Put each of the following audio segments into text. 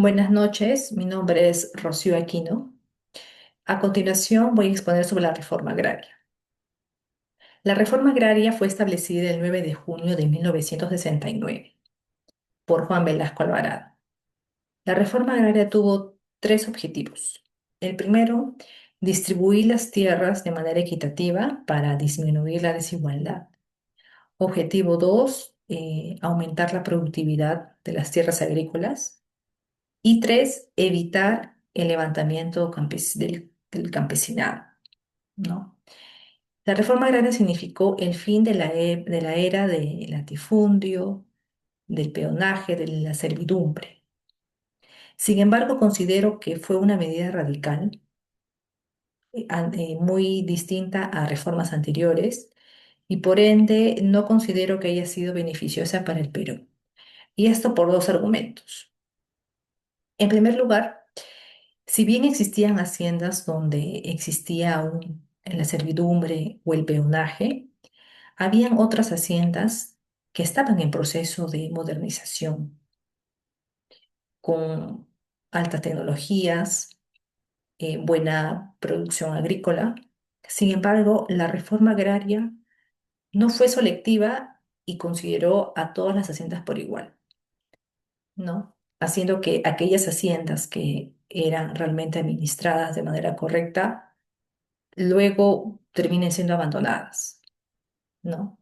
Buenas noches, mi nombre es Rocío Aquino. A continuación voy a exponer sobre la reforma agraria. La reforma agraria fue establecida el 9 de junio de 1969 por Juan Velasco Alvarado. La reforma agraria tuvo tres objetivos. El primero, distribuir las tierras de manera equitativa para disminuir la desigualdad. Objetivo dos, aumentar la productividad de las tierras agrícolas. Y tres, evitar el levantamiento del campesinado, ¿no? La reforma agraria significó el fin de la era del latifundio, del peonaje, de la servidumbre. Sin embargo, considero que fue una medida radical, muy distinta a reformas anteriores, y por ende no considero que haya sido beneficiosa para el Perú. Y esto por dos argumentos. En primer lugar, si bien existían haciendas donde existía aún la servidumbre o el peonaje, habían otras haciendas que estaban en proceso de modernización, con altas tecnologías, buena producción agrícola. Sin embargo, la reforma agraria no fue selectiva y consideró a todas las haciendas por igual, ¿no? Haciendo que aquellas haciendas que eran realmente administradas de manera correcta, luego terminen siendo abandonadas, ¿no?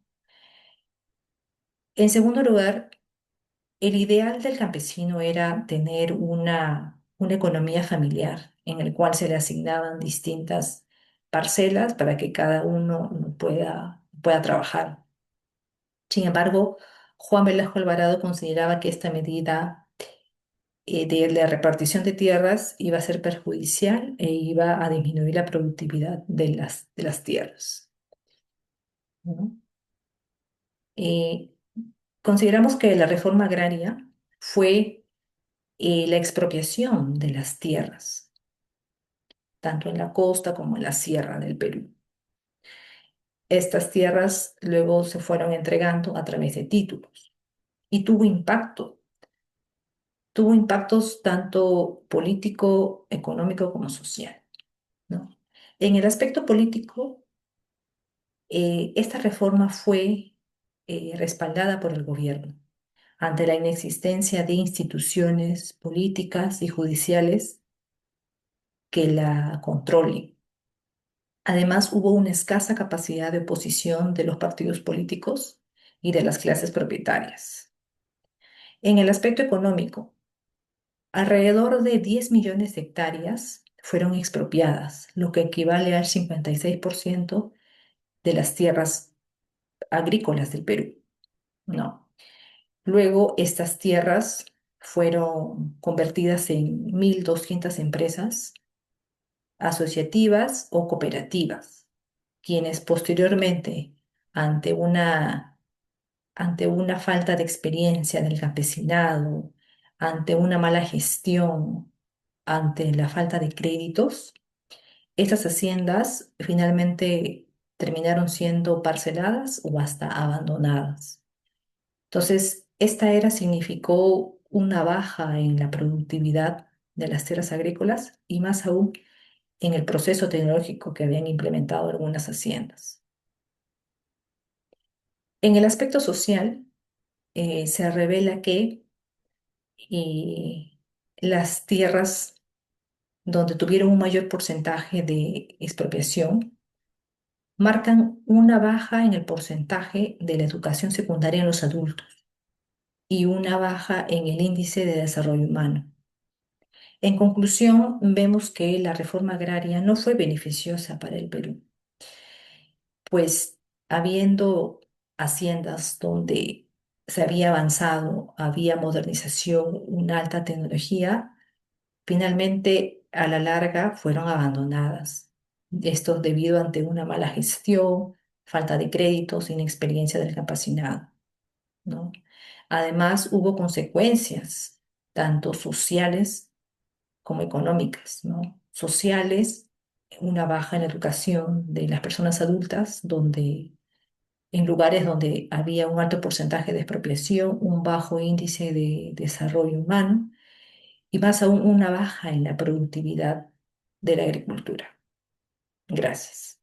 En segundo lugar, el ideal del campesino era tener una economía familiar en el cual se le asignaban distintas parcelas para que cada uno pueda trabajar. Sin embargo, Juan Velasco Alvarado consideraba que esta medida de la repartición de tierras iba a ser perjudicial e iba a disminuir la productividad de las tierras, ¿no? Eh, Consideramos que la reforma agraria fue la expropiación de las tierras, tanto en la costa como en la sierra del Perú. Estas tierras luego se fueron entregando a través de títulos y tuvo impactos tanto político, económico como social, ¿no? En el aspecto político, esta reforma fue respaldada por el gobierno ante la inexistencia de instituciones políticas y judiciales que la controlen. Además, hubo una escasa capacidad de oposición de los partidos políticos y de las clases propietarias. En el aspecto económico, alrededor de 10 millones de hectáreas fueron expropiadas, lo que equivale al 56% de las tierras agrícolas del Perú, ¿no? Luego, estas tierras fueron convertidas en 1.200 empresas asociativas o cooperativas, quienes posteriormente, ante ante una falta de experiencia del campesinado, ante una mala gestión, ante la falta de créditos, estas haciendas finalmente terminaron siendo parceladas o hasta abandonadas. Entonces, esta era significó una baja en la productividad de las tierras agrícolas y más aún en el proceso tecnológico que habían implementado algunas haciendas. En el aspecto social, se revela que las tierras donde tuvieron un mayor porcentaje de expropiación marcan una baja en el porcentaje de la educación secundaria en los adultos y una baja en el índice de desarrollo humano. En conclusión, vemos que la reforma agraria no fue beneficiosa para el Perú, pues habiendo haciendas donde se había avanzado, había modernización, una alta tecnología, finalmente a la larga fueron abandonadas. Esto debido ante una mala gestión, falta de créditos, inexperiencia del campesinado, ¿no? Además, hubo consecuencias, tanto sociales como económicas, ¿no? Sociales, una baja en la educación de las personas adultas, donde en lugares donde había un alto porcentaje de expropiación, un bajo índice de desarrollo humano, y más aún una baja en la productividad de la agricultura. Gracias.